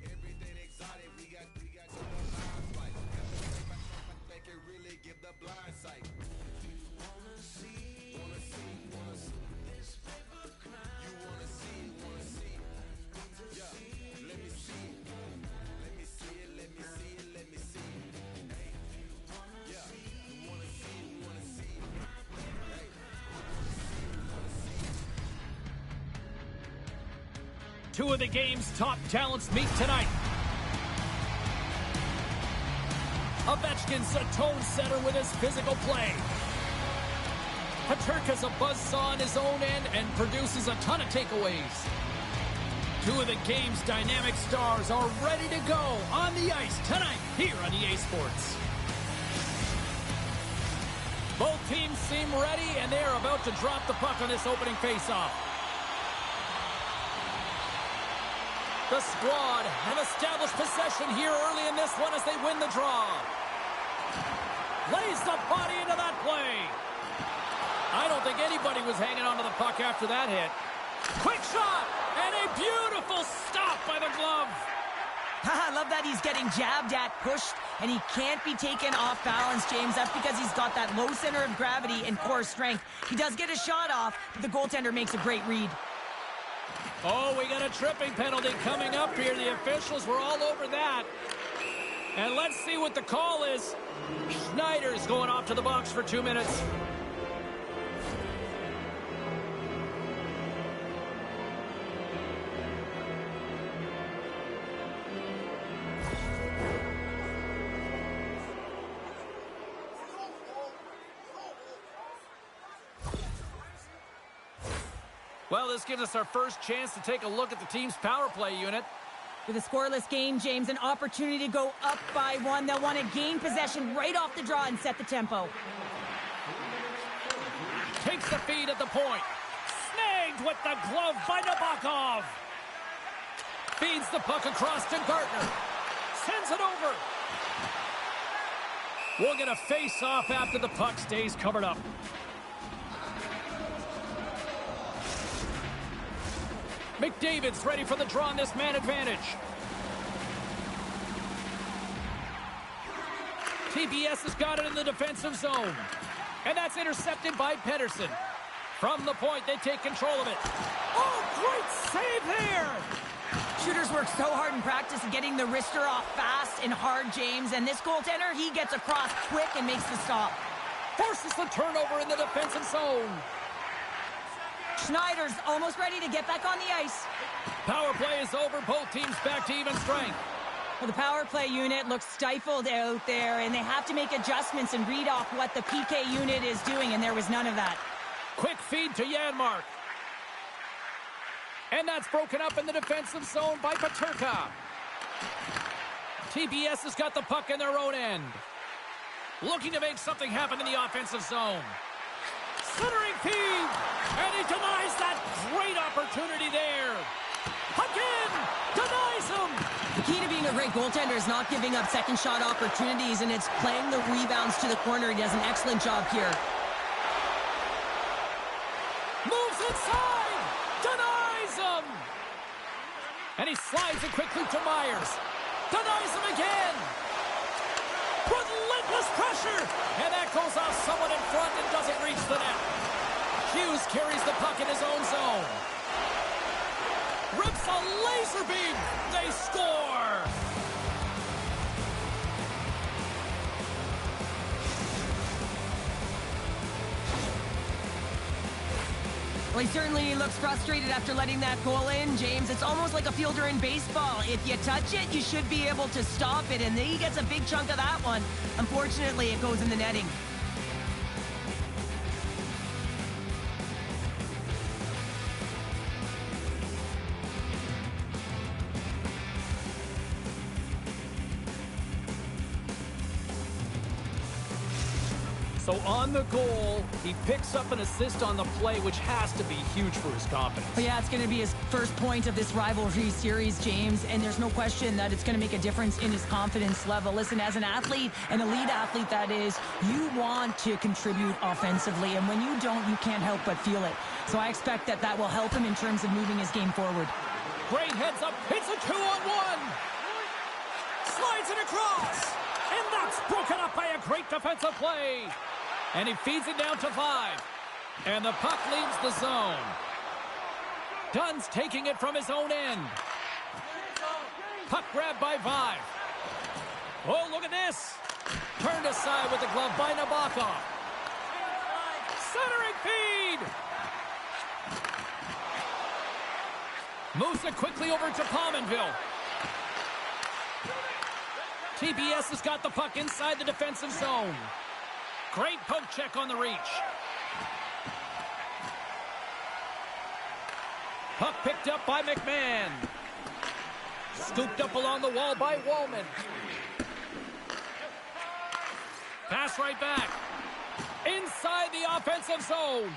Everything exotic, we got some lines like they can really give the blind sight. Wanna see this paper crown. You wanna see. Yeah, let me see it. Let me see it. Hey, yeah, you wanna see. Hey, Two of the game's top talents meet tonight. Ovechkin's a tone setter with his physical play. Peterka's a buzzsaw on his own end and produces a ton of takeaways. Two of the game's dynamic stars are ready to go on the ice tonight here on EA Sports. Both teams seem ready, and they are about to drop the puck on this opening faceoff. The squad have established possession here early in this one as they win the draw. Lays the body into that play. I don't think anybody was hanging on to the puck after that hit. Quick shot, and a beautiful stop by the glove. I love that he's getting jabbed at, pushed, and he can't be taken off balance, James. That's because he's got that low center of gravity and core strength. He does get a shot off, but the goaltender makes a great read. Oh, we got a tripping penalty coming up here. The officials were all over that. And let's see what the call is. Schneider's going off to the box for 2 minutes. Well, this gives us our first chance to take a look at the team's power play unit. With a scoreless game, James, an opportunity to go up by one. They'll want to gain possession right off the draw and set the tempo. Takes the feed at the point. Snagged with the glove by Nabokov. Feeds the puck across to Gartner. Sends it over. We'll get a face-off after the puck stays covered up. McDavid's ready for the draw on this man advantage. TBS has got it in the defensive zone. And that's intercepted by Pedersen. From the point, they take control of it. Oh, great save there! Shooters work so hard in practice at getting the wrister off fast and hard, James. And this goaltender, he gets across quick and makes the stop. Forces the turnover in the defensive zone. Schneider's almost ready to get back on the ice. Power play is over. Both teams back to even strength. Well, the power play unit looks stifled out there, and they have to make adjustments and read off what the PK unit is doing, and there was none of that. Quick feed to Janmark. And that's broken up in the defensive zone by Peterka. TBS has got the puck in their own end. Looking to make something happen in the offensive zone. Centering feed, and he denies that great opportunity there. Again, denies him. The key to being a great goaltender is not giving up second shot opportunities, and it's playing the rebounds to the corner. He does an excellent job here. Moves inside, denies him. And he slides it quickly to Myers. Denies him again. Relentless pressure, and that goes off someone in front and doesn't reach the net. Hughes carries the puck in his own zone. Rips a laser beam. They score. Well, he certainly looks frustrated after letting that goal in, James. It's almost like a fielder in baseball. If you touch it, you should be able to stop it, and he gets a big chunk of that one. Unfortunately, it goes in the netting. So on the goal, he picks up an assist on the play, which has to be huge for his confidence. But yeah, it's going to be his first point of this rivalry series, James, and there's no question that it's going to make a difference in his confidence level. Listen, as an athlete, an elite athlete that is, you want to contribute offensively, and when you don't, you can't help but feel it. So I expect that that will help him in terms of moving his game forward. Great heads up. It's a 2-on-1. Slides it across. And that's broken up by a great defensive play. And he feeds it down to 5. And the puck leaves the zone. Dunn's taking it from his own end. Puck grabbed by 5. Oh, look at this. Turned aside with the glove by Nabokov. Centering feed. Moves it quickly over to Pominville. TPS has got the puck inside the defensive zone. Great poke check on the reach. Puck picked up by McMahon. Scooped up along the wall by Wallman. Pass right back. Inside the offensive zone.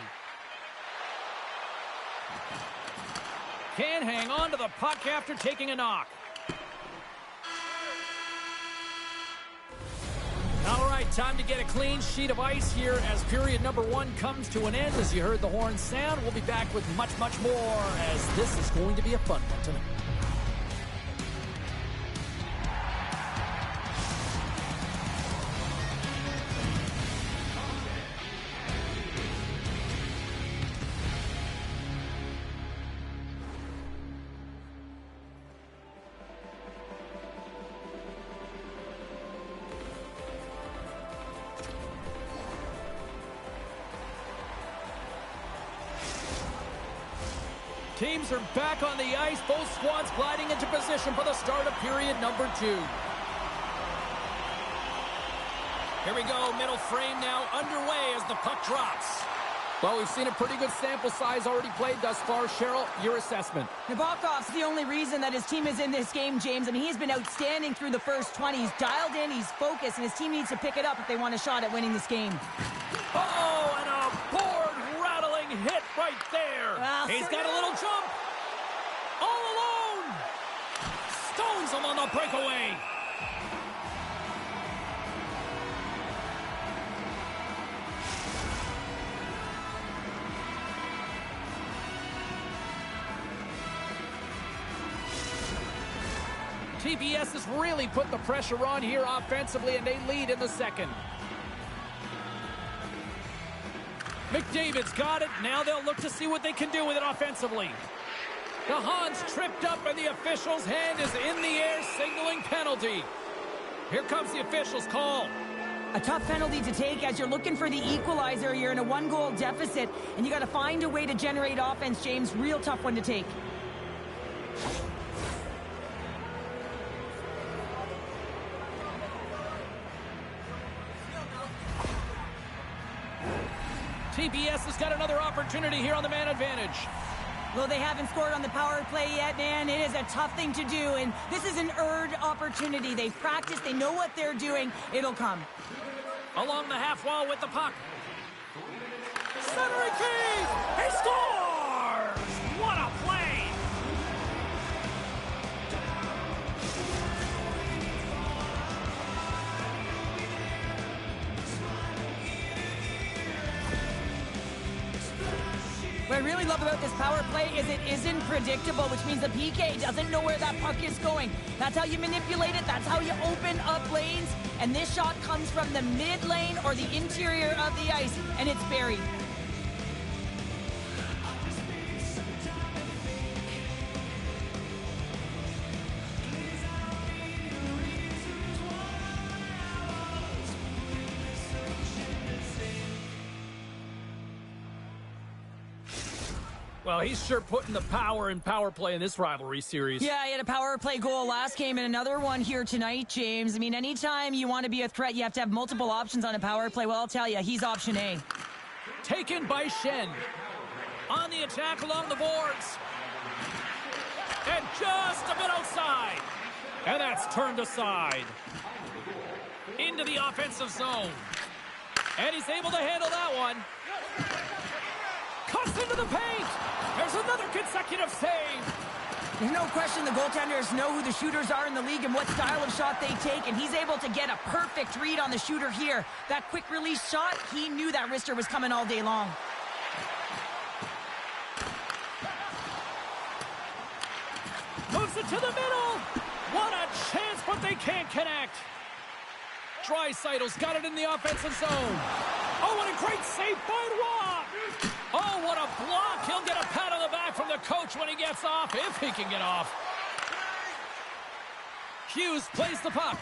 Can't hang on to the puck after taking a knock. All right, time to get a clean sheet of ice here as period number 1 comes to an end. As you heard the horn sound, we'll be back with much, much more as this is going to be a fun one tonight. Teams are back on the ice. Both squads gliding into position for the start of period number 2. Here we go. Middle frame now underway as the puck drops. Well, we've seen a pretty good sample size already played thus far. Cheryl, your assessment. Nabokov's the only reason that his team is in this game, James. I mean, he's been outstanding through the first 20. He's dialed in, he's focused, and his team needs to pick it up if they want a shot at winning this game. Oh, and a board-rattling hit right there. He's got a little jump. All alone. Stones him on the breakaway. TPS has really put the pressure on here offensively, and they lead in the second. McDavid's got it. Now they'll look to see what they can do with it offensively. The Hans tripped up, and the official's hand is in the air, signaling penalty. Here comes the official's call. A tough penalty to take as you're looking for the equalizer. You're in a 1-goal deficit, and you got to find a way to generate offense, James. Real tough one to take. TPS has got another opportunity here on the man advantage. Well, they haven't scored on the power play yet, man. It is a tough thing to do, and this is an earned opportunity. They've practiced. They know what they're doing. It'll come. Along the half wall with the puck. Centering feed! He scores! What a play! What I really love about this power play is it isn't predictable, which means the PK doesn't know where that puck is going. That's how you manipulate it. That's how you open up lanes. And this shot comes from the mid lane or the interior of the ice, and it's buried. Well, he's sure putting the power in power play in this rivalry series. Yeah, he had a power play goal last game and another one here tonight, James. I mean, anytime you want to be a threat, you have to have multiple options on a power play. Well, I'll tell you, he's option A. Taken by Shen. On the attack along the boards. And just a bit outside. And that's turned aside. Into the offensive zone. And he's able to handle that one. Cuts into the paint. There's another consecutive save. There's no question the goaltenders know who the shooters are in the league and what style of shot they take, and he's able to get a perfect read on the shooter here. That quick release shot, he knew that wrister was coming all day long. Takes it to the middle. What a chance, but they can't connect. Draisaitl's got it in the offensive zone. Oh, what a great save by Luja. Oh, what a block. He'll get a pat on the back from the coach when he gets off, if he can get off. Hughes plays the puck.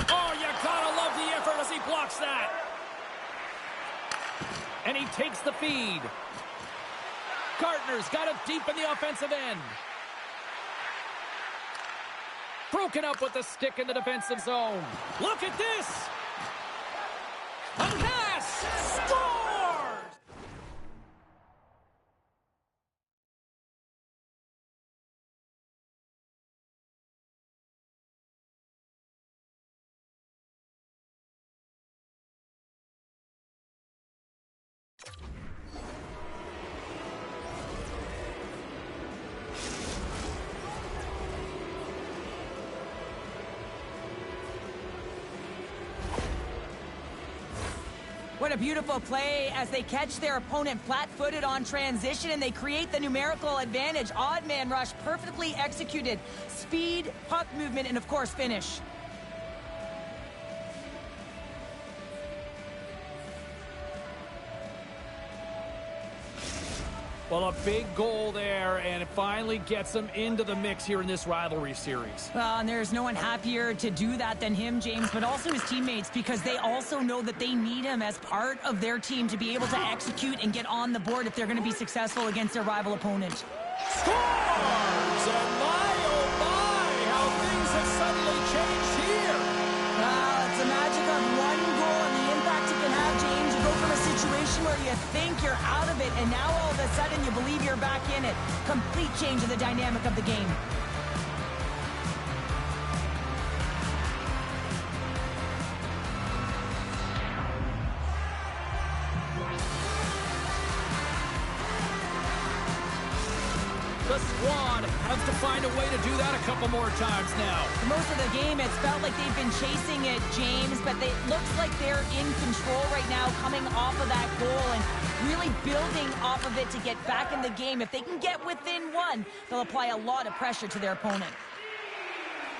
Oh, you gotta love the effort as he blocks that. And he takes the feed. Gardner's got it deep in the offensive end. Broken up with the stick in the defensive zone. Look at this. A pass. Scores! What a beautiful play as they catch their opponent flat-footed on transition and they create the numerical advantage. Odd man rush, perfectly executed. Speed, puck movement, and of course finish. Well, a big goal there, and it finally gets him into the mix here in this rivalry series. Well, and there's no one happier to do that than him, James, but also his teammates, because they also know that they need him as part of their team to be able to execute and get on the board if they're going to be successful against their rival opponent. Scores! And my, oh my, how things have suddenly changed here. Well, it's the magic of one goal and the impact it can have, James. You go from a situation where you think you're out of it, and now all of a sudden you believe you're back in it. Complete change of the dynamic of the game. The squad has to find a way to do that a couple more times now. For most of the game, it's felt like they've been chasing it, James, but it looks like they're in control right now, coming off of that goal and really building off of it to get back in the game. If they can get within one, they'll apply a lot of pressure to their opponent.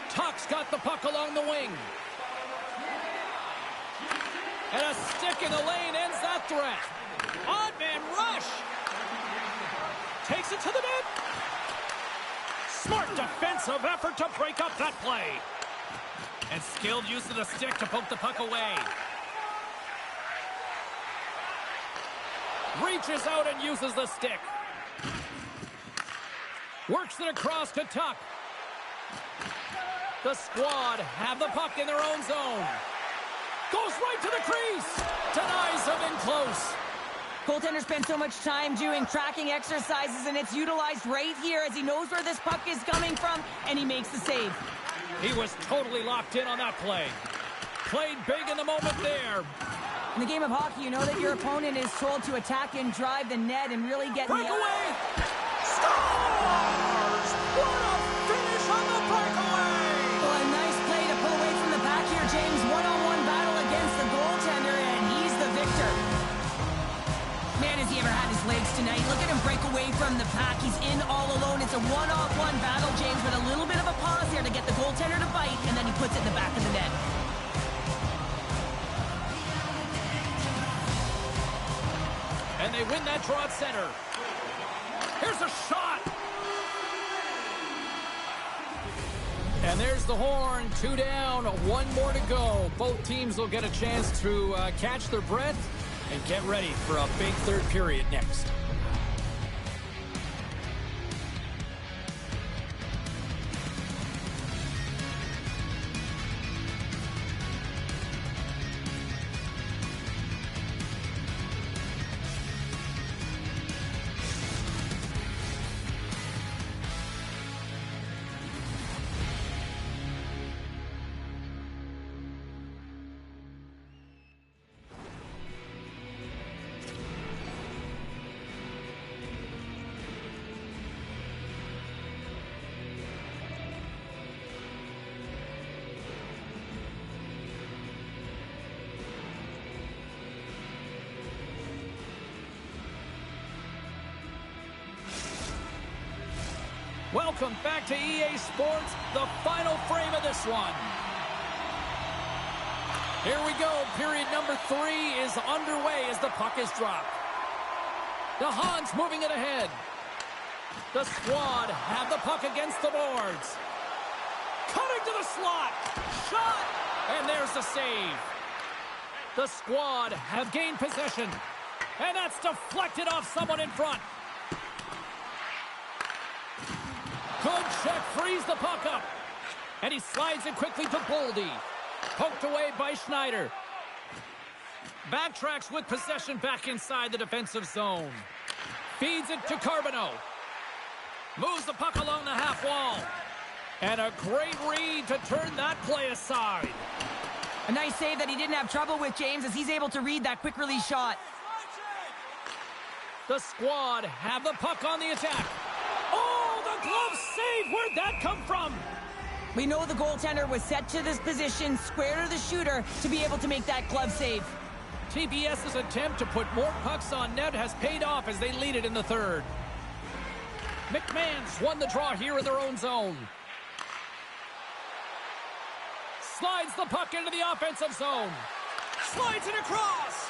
Tuck's got the puck along the wing. And a stick in the lane ends that threat. Odd man rush. Takes it to the net. Smart defensive effort to break up that play. And skilled use of the stick to poke the puck away. Reaches out and uses the stick. Works it across to Tuck. The squad have the puck in their own zone. Goes right to the crease. Denies him in close. Goaltender spent so much time doing tracking exercises, and it's utilized right here as he knows where this puck is coming from, and he makes the save. He was totally locked in on that play. Played big in the moment there. In the game of hockey, you know that your opponent is told to attack and drive the net and really get Breakaway! Scores! What a finish on the breakaway! Well, a nice play to pull away from the pack here, James. One-on-one battle against the goaltender, and he's the victor. Man, has he ever had his legs tonight. Look at him break away from the pack. He's in all alone. It's a one-on-one battle, James, with a little bit of a pause here to get the goaltender to bite, and then he puts it in the back of the net. And they win that draw at center. Here's a shot. And there's the horn. 2 down, 1 more to go. Both teams will get a chance to catch their breath and get ready for a big third period next. Welcome back to EA Sports, the final frame of this one. Here we go. Period number 3 is underway as the puck is dropped. The Hans moving it ahead. The Squad have the puck against the boards. Cutting to the slot. Shot. And there's the save. The Squad have gained possession. And that's deflected off someone in front. Good check, frees the puck up. And he slides it quickly to Boldy. Poked away by Schneider. Backtracks with possession back inside the defensive zone. Feeds it to Carbonneau. Moves the puck along the half wall. And a great read to turn that play aside. A nice save that he didn't have trouble with, James, as he's able to read that quick release shot. The Squad have the puck on the attack. Oh, the glove save! Where'd that come from? We know the goaltender was set to this position, square to the shooter, to be able to make that glove save. TBS's attempt to put more pucks on net has paid off as they lead it in the third. McMahon's won the draw here in their own zone. Slides the puck into the offensive zone. Slides it across.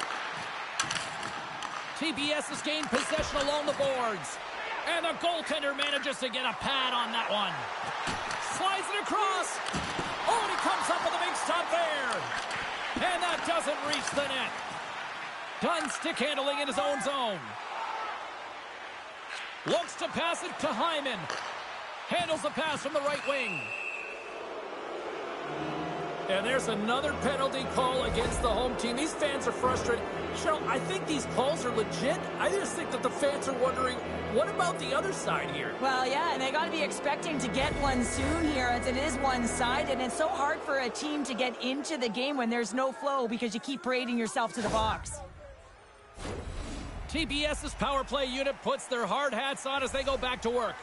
TBS has gained possession along the boards. And the goaltender manages to get a pad on that one. Slides it across. Oh, and he comes up with a big stop there. And that doesn't reach the net. Done stick handling in his own zone. Looks to pass it to Hyman. Handles the pass from the right wing. And there's another penalty call against the home team. These fans are frustrated. Cheryl, I think these calls are legit. I just think that the fans are wondering, what about the other side here? Well, yeah, and they got to be expecting to get one soon here, as it is one-sided. And it's so hard for a team to get into the game when there's no flow because you keep parading yourself to the box. TBS's power play unit puts their hard hats on as they go back to work.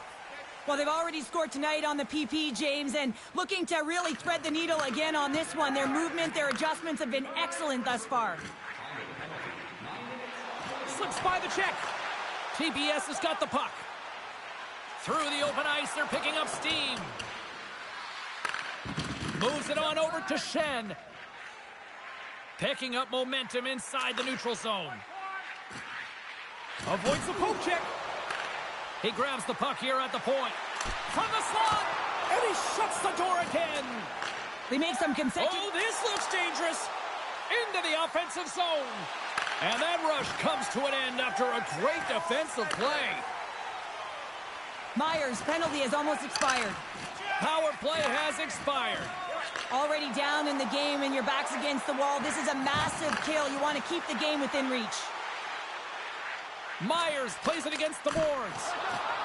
Well, they've already scored tonight on the PP, James, and looking to really thread the needle again on this one. Their movement, their adjustments have been excellent thus far. Slips by the check. TBS has got the puck. Through the open ice, they're picking up steam. Moves it on over to Shen. Picking up momentum inside the neutral zone. Avoids the poke check. He grabs the puck here at the point. From the slot, and he shuts the door again. They make some consecutive... Oh, this looks dangerous. Into the offensive zone. And that rush comes to an end after a great defensive play. Myers' penalty has almost expired. Power play has expired. Already down in the game and your back's against the wall. This is a massive kill. You want to keep the game within reach. Myers plays it against the boards.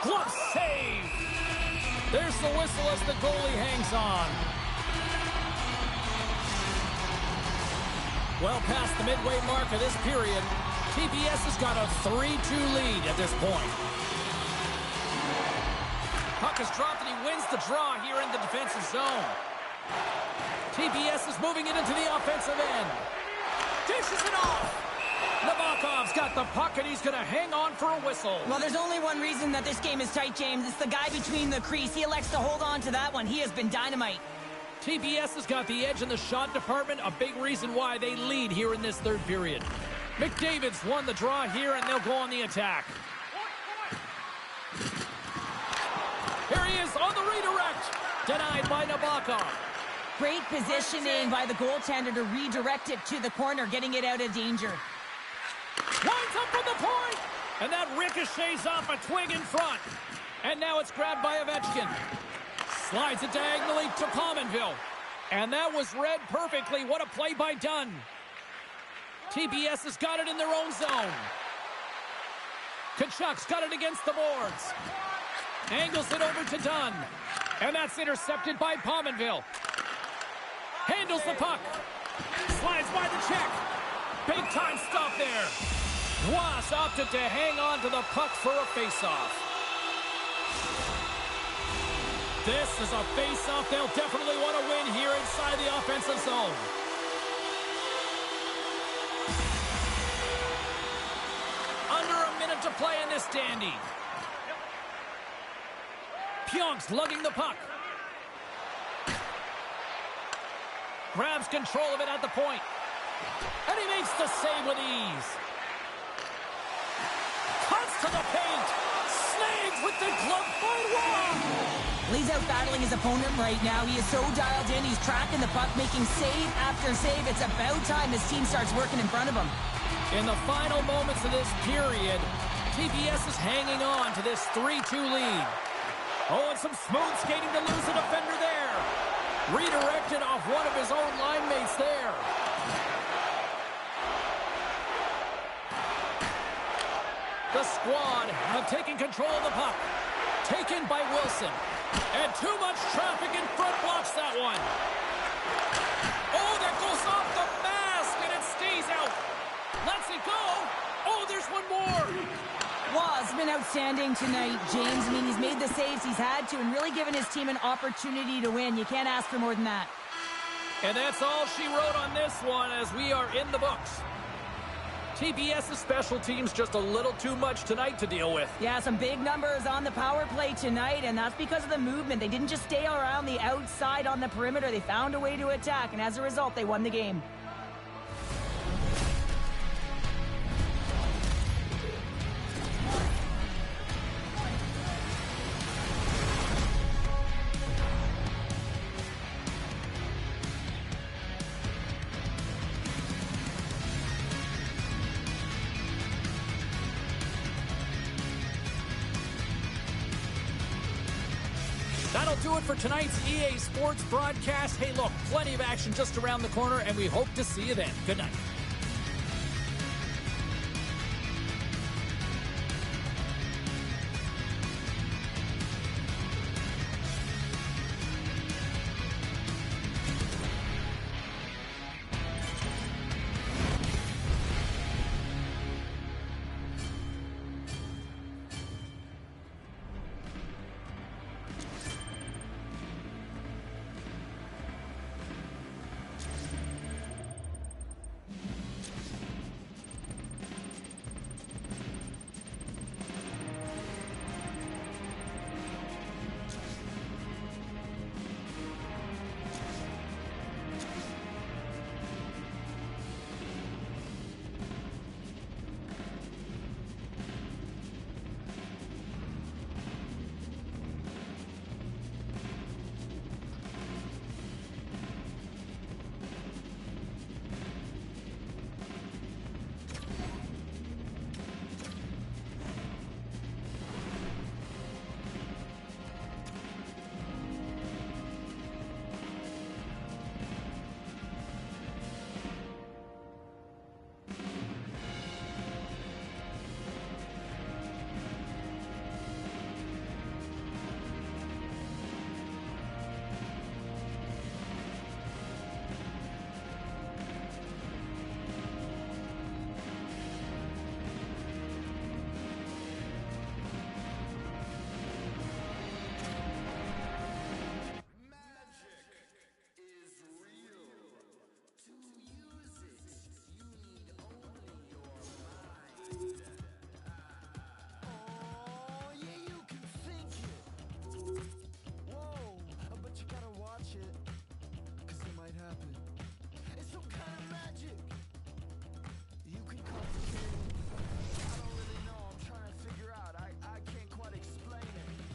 Glove save. There's the whistle as the goalie hangs on. Well past the midway mark of this period, TBS has got a 3-2 lead at this point. Puck is dropped and he wins the draw here in the defensive zone. TBS is moving it into the offensive end. Dishes it off. Nabokov's got the puck, and he's going to hang on for a whistle. Well, there's only one reason that this game is tight, James. It's the guy between the crease. He elects to hold on to that one. He has been dynamite. TBS has got the edge in the shot department, a big reason why they lead here in this third period. McDavid's won the draw here, and they'll go on the attack. Here he is on the redirect. Denied by Nabokov. Great positioning by the goaltender to redirect it to the corner, getting it out of danger. Winds up from the point, and that ricochets off a twig in front. And now it's grabbed by Ovechkin. Slides it diagonally to Pominville. And that was read perfectly. What a play by Dunn. TBS has got it in their own zone. Kachuk's got it against the boards. Angles it over to Dunn. And that's intercepted by Pominville. Handles the puck. Slides by the check. Big time stop there. Ross opted to hang on to the puck for a face-off. This is a face-off they'll definitely want to win here inside the offensive zone. Under a minute to play in this dandy. Pionk's lugging the puck. Grabs control of it at the point. And he makes the save with ease. Cuts to the paint. Snags with the glove by Luja. He's out battling his opponent right now. He is so dialed in. He's tracking the puck, making save after save. It's about time his team starts working in front of him. In the final moments of this period, TPS is hanging on to this 3-2 lead. Oh, and some smooth skating to lose a defender there. Redirected off one of his own line mates there. The squad have taken control of the puck. Taken by Wilson. And too much traffic in front blocks that one. Oh, that goes off the mask and it stays out. Lets it go. Oh, there's one more. Waugh's been outstanding tonight, James. I mean, he's made the saves he's had to and really given his team an opportunity to win. You can't ask for more than that. And that's all she wrote on this one as we are in the books. TPS's special teams just a little too much tonight to deal with. Yeah, some big numbers on the power play tonight, and that's because of the movement. They didn't just stay around the outside on the perimeter. They found a way to attack, and as a result, they won the game. That'll do it for tonight's EA Sports broadcast. Hey, look, plenty of action just around the corner, and we hope to see you then. Good night.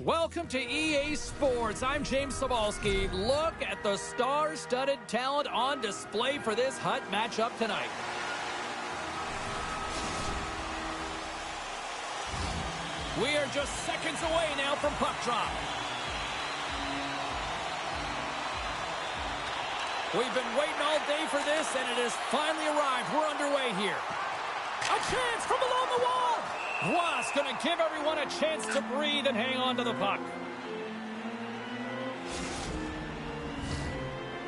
Welcome to EA Sports. I'm James Cebulski. Look at the star-studded talent on display for this hot matchup tonight. We are just seconds away now from puck drop. We've been waiting all day for this, and it has finally arrived. We're underway here. A chance from along the wall. Ross going to give everyone a chance to breathe and hang on to the puck.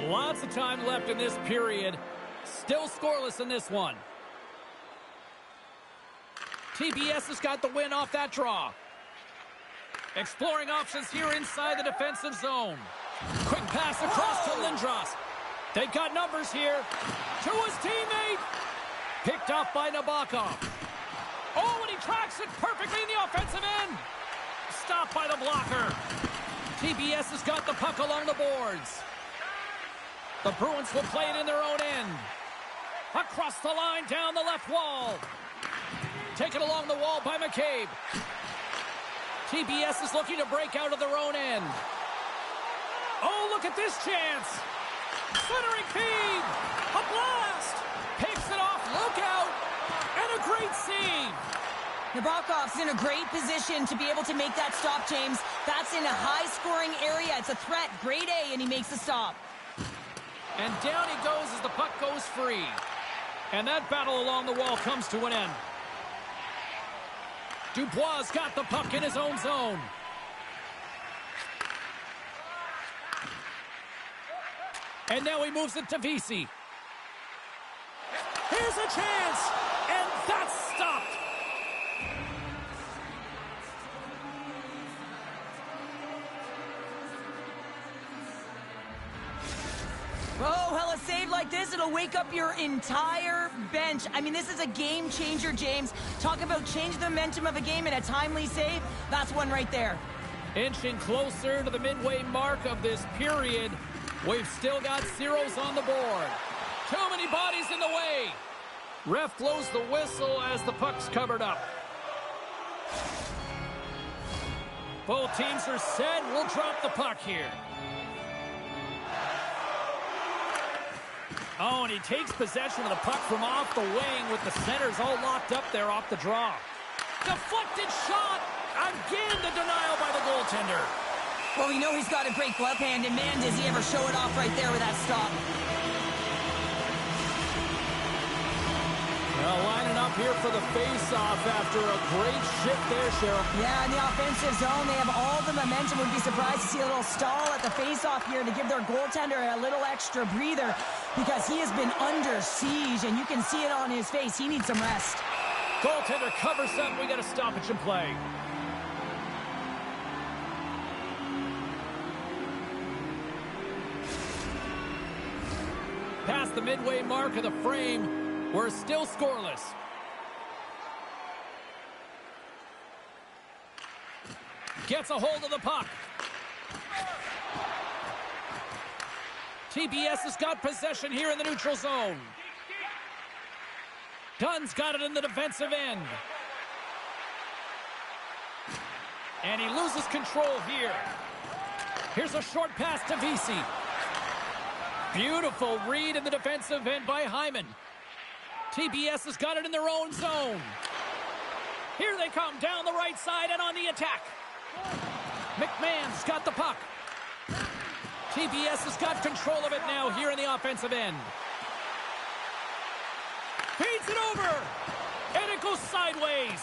Lots of time left in this period. Still scoreless in this one. TPS has got the win off that draw. Exploring options here inside the defensive zone. Quick pass across to Lindros. They've got numbers here. To his teammate. Picked up by Nabokov. Oh, and he tracks it perfectly in the offensive end. Stopped by the blocker. TBS has got the puck along the boards. The Bruins will play it in their own end. Across the line, down the left wall. Taken along the wall by McCabe. TBS is looking to break out of their own end. Oh, look at this chance. Centering feed. A blast. Picks it off. Look out. And a great save. Nabokov's in a great position to be able to make that stop, James. That's in a high-scoring area. It's a threat. Grade A, and he makes the stop. And down he goes as the puck goes free. And that battle along the wall comes to an end. Dubois got the puck in his own zone. And now he moves it to Vesey. Here's a chance. And that's stopped. Oh, hell, a save like this, it'll wake up your entire bench. I mean, this is a game changer, James. Talk about changing the momentum of a game in a timely save. That's one right there. Inching closer to the midway mark of this period. We've still got zeros on the board. Too many bodies in the way. Ref blows the whistle as the puck's covered up. Both teams are set. We'll drop the puck here. Oh, and he takes possession of the puck from off the wing with the centers all locked up there off the draw. Deflected shot. Again, the denial by the goaltender. Well, we know he's got a great glove hand, and man, does he ever show it off right there with that stop. Well, lining up here for the face-off after a great shift there, Cheryl. Yeah, in the offensive zone, they have all the momentum. Would be surprised to see a little stall at the face-off here to give their goaltender a little extra breather because he has been under siege, and you can see it on his face. He needs some rest. Goaltender covers up. We got a stoppage in play. Past the midway mark of the frame, we're still scoreless. Gets a hold of the puck. TBS has got possession here in the neutral zone. Dunn's got it in the defensive end. And he loses control here. Here's a short pass to Vesey. Beautiful read in the defensive end by Hyman. TBS has got it in their own zone. Here they come down the right side and on the attack. McMahon's got the puck. TBS has got control of it now here in the offensive end. Feeds it over. And it goes sideways.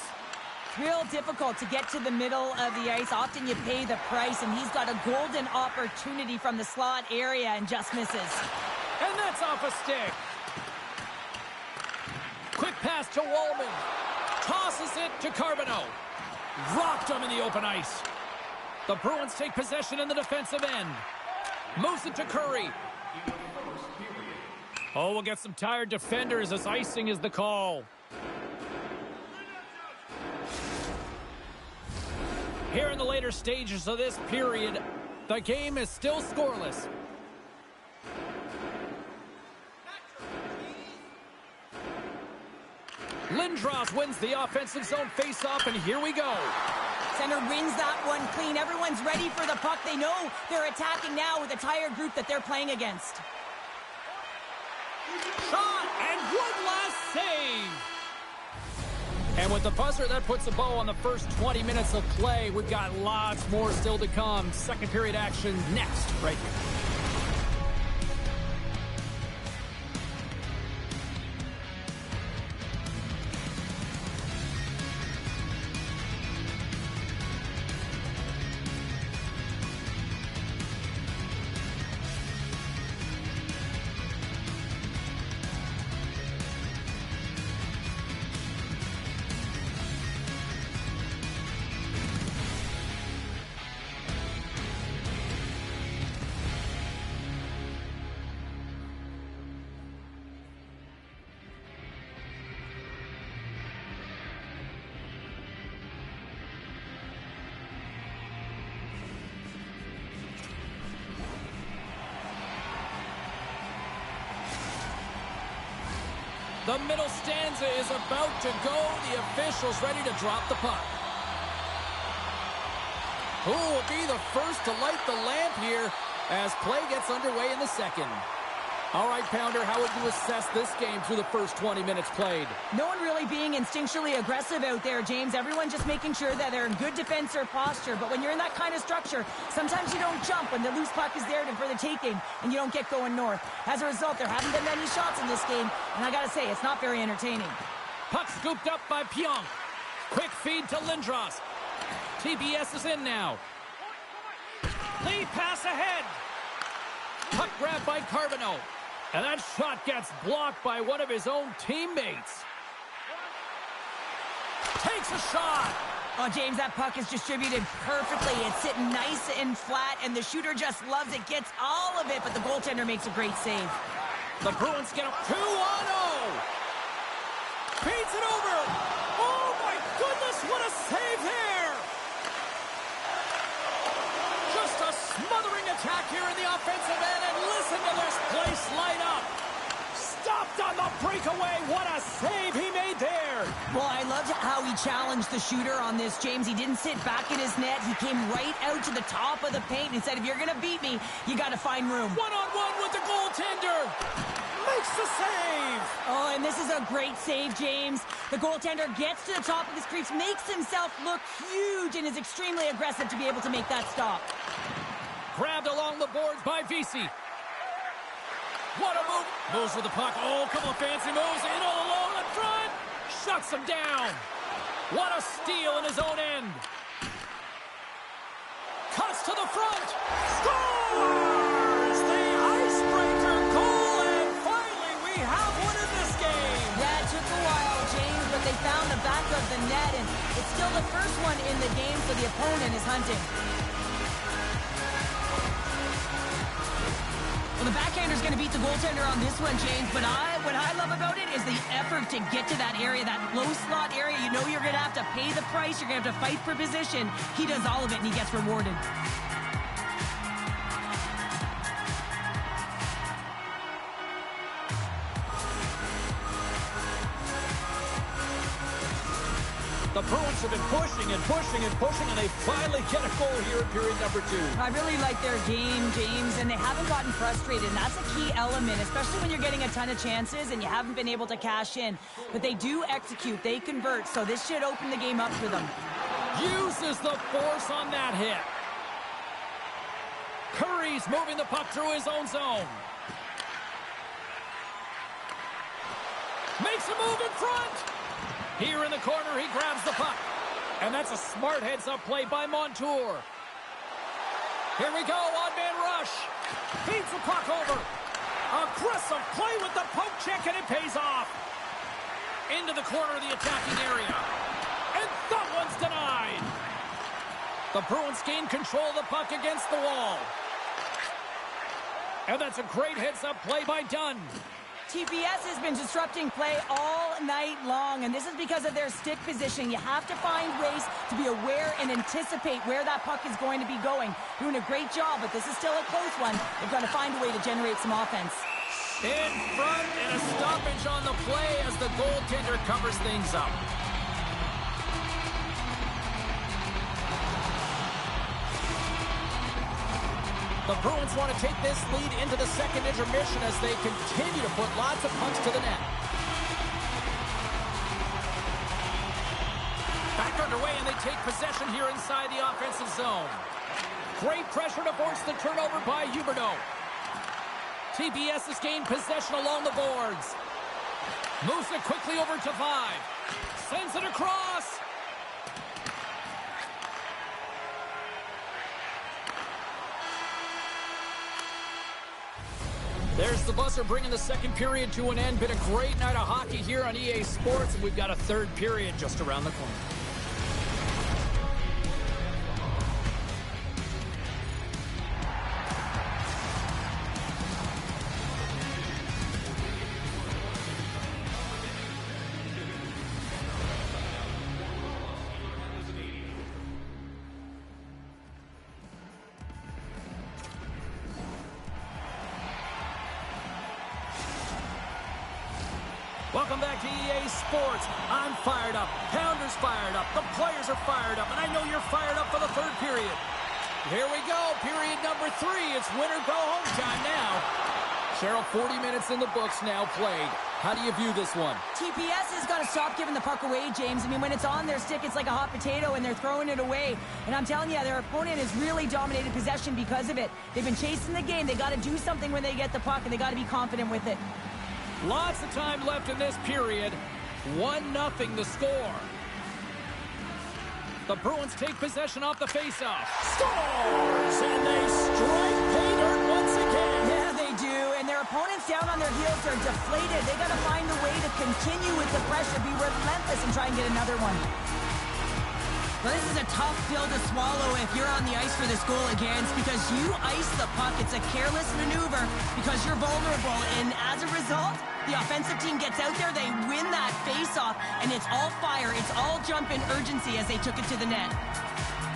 It's real difficult to get to the middle of the ice. Often you pay the price, and he's got a golden opportunity from the slot area and just misses. And that's off a stick. Quick pass to Wallman. Tosses it to Carbonneau. Rocked him in the open ice. The Bruins take possession in the defensive end. Moves it to Curry. Oh, we'll get some tired defenders as icing is the call. Here in the later stages of this period, the game is still scoreless. Lindros wins the offensive zone faceoff, and here we go. Center wins that one clean. Everyone's ready for the puck. They know they're attacking now with a tired group that they're playing against. Shot, and one last save. And with the buzzer, that puts a bow on the first 20 minutes of play. We've got lots more still to come. Second period action next, right here. The middle stanza is about to go. The official's ready to drop the puck. Who will be the first to light the lamp here as play gets underway in the second? All right, Pounder, how would you assess this game through the first 20 minutes played? No one really being instinctually aggressive out there, James. Everyone just making sure that they're in good defensive posture. But when you're in that kind of structure, sometimes you don't jump when the loose puck is there for the taking and you don't get going north. As a result, there haven't been many shots in this game. And I got to say, it's not very entertaining. Puck scooped up by Pionk. Quick feed to Lindros. TBS is in now. Lead pass ahead. Puck grab by Carbonneau. And that shot gets blocked by one of his own teammates. Takes a shot. Oh, James, that puck is distributed perfectly. It's sitting nice and flat, and the shooter just loves it, gets all of it, but the goaltender makes a great save. The Bruins get a 2-on-0. Feeds it over. Oh, my goodness, what a save there. Just a smothering attack here in the offensive end, and listen to this place light up. Stopped on the breakaway. What a save he made there. Well, I loved how he challenged the shooter on this, James. He didn't sit back in his net. He came right out to the top of the paint and said, if you're going to beat me, you got to find room. One-on-one with the goaltender. Makes the save. Oh, and this is a great save, James. The goaltender gets to the top of his crease, makes himself look huge, and is extremely aggressive to be able to make that stop. Grabbed along the boards by VC. What a move. Moves with the puck. Oh, a couple of fancy moves. In all alone in front. Shuts him down. What a steal in his own end. Cuts to the front. Scores! The icebreaker goal, and finally we have one in this game. Yeah, it took a while, James, but they found the back of the net, and it's still the first one in the game, so the opponent is hunting. Well, the backhander's going to beat the goaltender on this one, James, but what I love about it is the effort to get to that area, that low slot area. You know you're going to have to pay the price. You're going to have to fight for position. He does all of it, and he gets rewarded. The Bruins have been pushing and pushing and pushing, and they finally get a goal here in period number 2. I really like their game, James, and they haven't gotten frustrated, and that's a key element, especially when you're getting a ton of chances and you haven't been able to cash in. But they do execute, they convert, so this should open the game up for them. Uses the force on that hit. Curry's moving the puck through his own zone. Makes a move in front. Here in the corner, he grabs the puck. And that's a smart heads-up play by Montour. Here we go, odd-man rush. Feeds the puck over. Aggressive play with the poke check, and it pays off. Into the corner of the attacking area. And that one's denied. The Bruins gain control of the puck against the wall. And that's a great heads-up play by Dunn. TPS has been disrupting play all night long, and this is because of their stick position. You have to find ways to be aware and anticipate where that puck is going to be going. Doing a great job, but this is still a close one. They've got to find a way to generate some offense. In front, and a stoppage on the play as the goaltender covers things up. The Bruins want to take this lead into the second intermission as they continue to put lots of punch to the net. Back underway, and they take possession here inside the offensive zone. Great pressure to force the turnover by Huberdeau. TBS has gained possession along the boards. Moves it quickly over to 5. Sends it across. There's the buzzer bringing the second period to an end. Been a great night of hockey here on EA Sports, and we've got a third period just around the corner. Welcome back to EA Sports. I'm fired up. Pounder's fired up. The players are fired up. And I know you're fired up for the third period. Here we go. Period number 3. It's win or go home time now. Cheryl, 40 minutes in the books now played. How do you view this one? TPS has got to stop giving the puck away, James. I mean, when it's on their stick, it's like a hot potato, and they're throwing it away. And I'm telling you, their opponent has really dominated possession because of it. They've been chasing the game. They got to do something when they get the puck, and they got to be confident with it. Lots of time left in this period. 1-0 the score. The Bruins take possession off the faceoff. Scores! And they strike pay dirt once again. Yeah, they do. And their opponents down on their heels are deflated. They got to find a way to continue with the pressure, be relentless, and try and get another one. Well, this is a tough pill to swallow if you're on the ice for this goal against, because you ice the puck. It's a careless maneuver because you're vulnerable, and as a result, the offensive team gets out there, they win that face-off, and it's all fire, it's all jump and urgency as they took it to the net.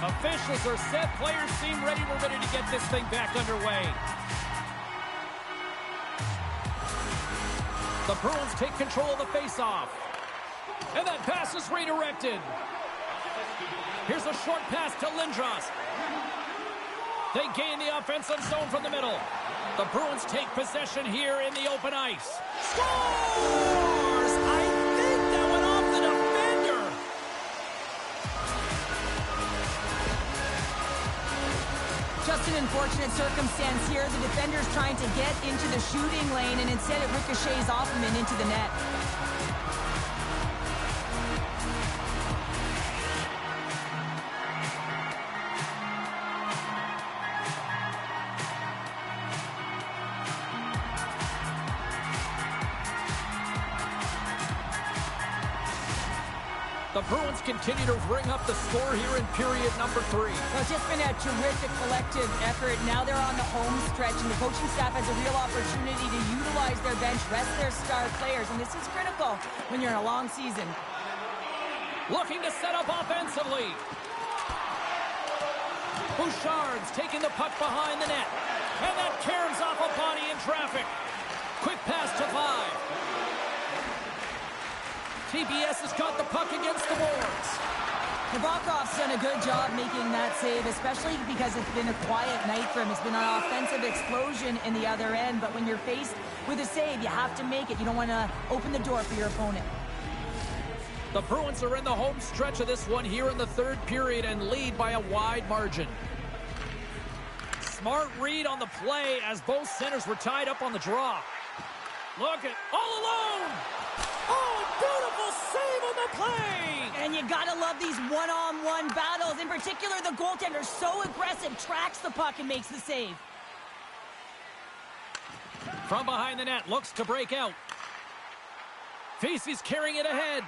Officials are set. Players seem ready. We're ready to get this thing back underway. The Bruins take control of the face-off. And that pass is redirected. Here's a short pass to Lindros. They gain the offensive zone from the middle. The Bruins take possession here in the open ice. Scores! I think that went off the defender. Just an unfortunate circumstance here. The defender's trying to get into the shooting lane, and instead it ricochets off him and into the net. The Bruins continue to ring up the score here in period number 3. Well, it's just been a terrific collective effort. Now they're on the home stretch, and the coaching staff has a real opportunity to utilize their bench, rest their star players, and this is critical when you're in a long season. Looking to set up offensively. Bouchard's taking the puck behind the net. And that caroms off a body in traffic. Quick pass to 5. TBS has got the puck against the boards. Nabokov's done a good job making that save, especially because it's been a quiet night for him. It's been an offensive explosion in the other end, but when you're faced with a save, you have to make it. You don't want to open the door for your opponent. The Bruins are in the home stretch of this one here in the third period and lead by a wide margin. Smart read on the play as both centers were tied up on the draw. Look at all alone. Oh, beautiful save on the play! And you gotta love these one-on-one battles. In particular, the goaltender, so aggressive, tracks the puck and makes the save. From behind the net, looks to break out. Vesey's carrying it ahead.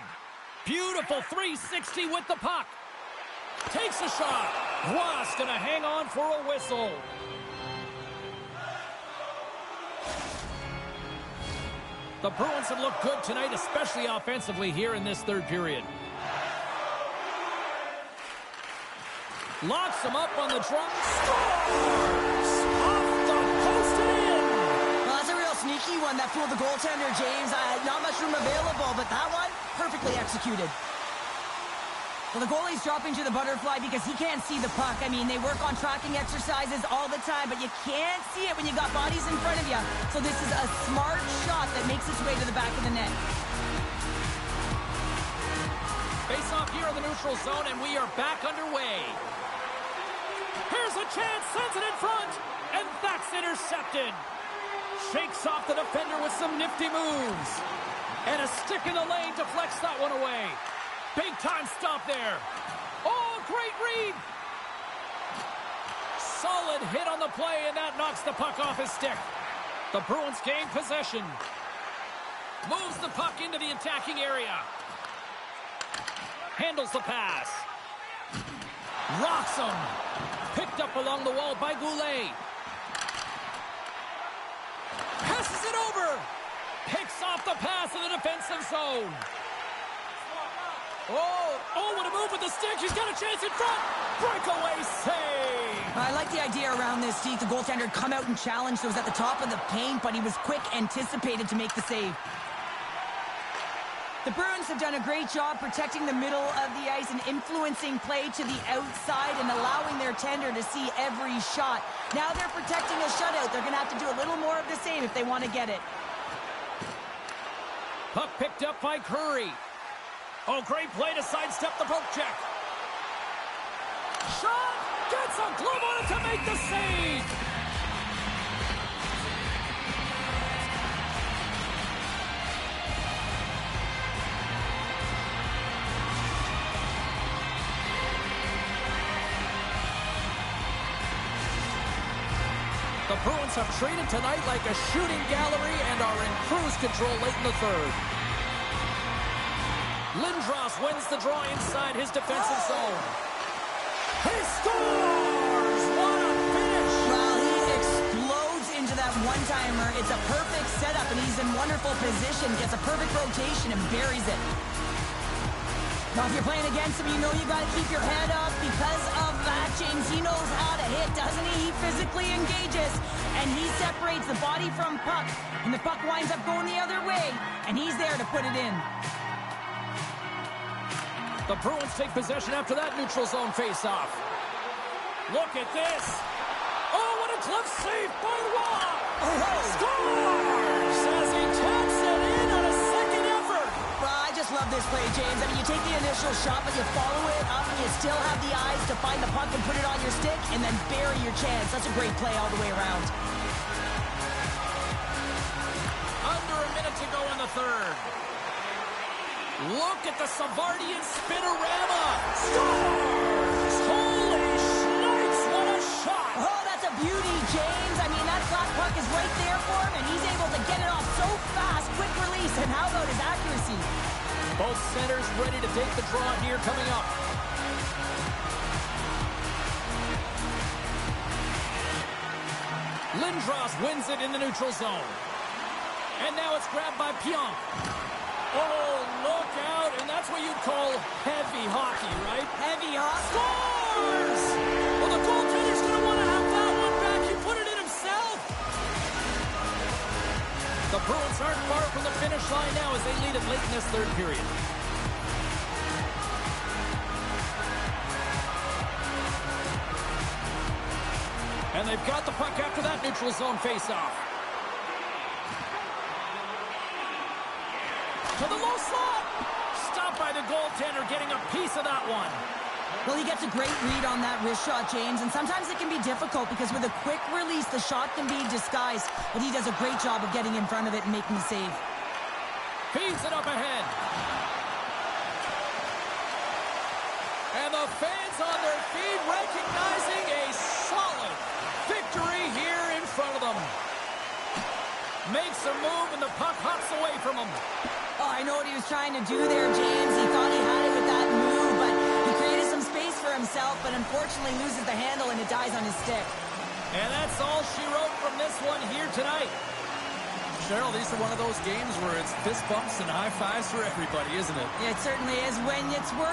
Beautiful 360 with the puck. Takes a shot. Ross gonna hang on for a whistle. The Bruins have looked good tonight, especially offensively here in this third period. Locks him up on the drop. Scores! Off the post and in! Well, that's a real sneaky one that fooled the goaltender, James. Not much room available, but that one, perfectly executed. Well, the goalie's dropping to the butterfly because he can't see the puck. I mean, they work on tracking exercises all the time, but you can't see it when you got bodies in front of you. So this is a smart shot that makes its way to the back of the net. Face off here in the neutral zone, and we are back underway. Here's a chance, sends it in front, and that's intercepted. Shakes off the defender with some nifty moves. And a stick in the lane deflects that one away. Big time stop there. Oh, great read. Solid hit on the play, and that knocks the puck off his stick. The Bruins gain possession. Moves the puck into the attacking area. Handles the pass. Rocks him. Picked up along the wall by Goulet. Passes it over. Picks off the pass in the defensive zone. Oh, what a move with the stick. He's got a chance in front. Breakaway save. I like the idea around this, Steve. The goaltender come out and challenge. So it was at the top of the paint, but he was quick, anticipated to make the save. The Bruins have done a great job protecting the middle of the ice and influencing play to the outside and allowing their tender to see every shot. Now they're protecting a shutout. They're going to have to do a little more of the same if they want to get it. Puck picked up by Curry. Oh, great play to sidestep the poke check. Shot! Gets a glove on it to make the save! The Bruins have traded tonight like a shooting gallery and are in cruise control late in the third. Lindros wins the draw inside his defensive zone. He scores! What a finish! Well, he explodes into that one-timer. It's a perfect setup, and he's in wonderful position. Gets a perfect rotation and buries it. Now, if you're playing against him, you know you got to keep your head up because of that, James. He knows how to hit, doesn't he? He physically engages, and he separates the body from puck, and the puck winds up going the other way, and he's there to put it in. The Bruins take possession after that neutral zone face-off. Look at this. Oh, what a glove save by Luja. Scores as he taps it in on a second effort. Well, I just love this play, James. I mean, you take the initial shot, but you follow it up, and you still have the eyes to find the puck and put it on your stick, and then bury your chance. That's a great play all the way around. Under a minute to go in the third. Look at the Savardian spinorama. Scores! Holy snipes, what a shot! Oh, that's a beauty, James. I mean, that flat puck is right there for him, and he's able to get it off so fast. Quick release, and how about his accuracy? Both centers ready to take the draw here coming up. Lindros wins it in the neutral zone. And now it's grabbed by Pionk. Oh, look out. And that's what you'd call heavy hockey, right? Heavy hockey. Scores! Well, the goaltender's going to want to have that one back. He put it in himself. The Bruins aren't far from the finish line now as they lead it late in this third period. And they've got the puck after that neutral zone face-off. To the low slot. Stopped by the goaltender, getting a piece of that one. Well, he gets a great read on that wrist shot, James, and sometimes it can be difficult because with a quick release, the shot can be disguised, but he does a great job of getting in front of it and making the save. Feeds it up ahead. And the fans on their feet recognizing a solid victory here in front of them. Makes a move and the puck hops away from him. Oh, I know what he was trying to do there, James. He thought he had it with that move, but he created some space for himself, but unfortunately loses the handle and it dies on his stick. And that's all she wrote from this one here tonight. Cheryl, these are one of those games where it's fist bumps and high fives for everybody, isn't it? It certainly is when it's worth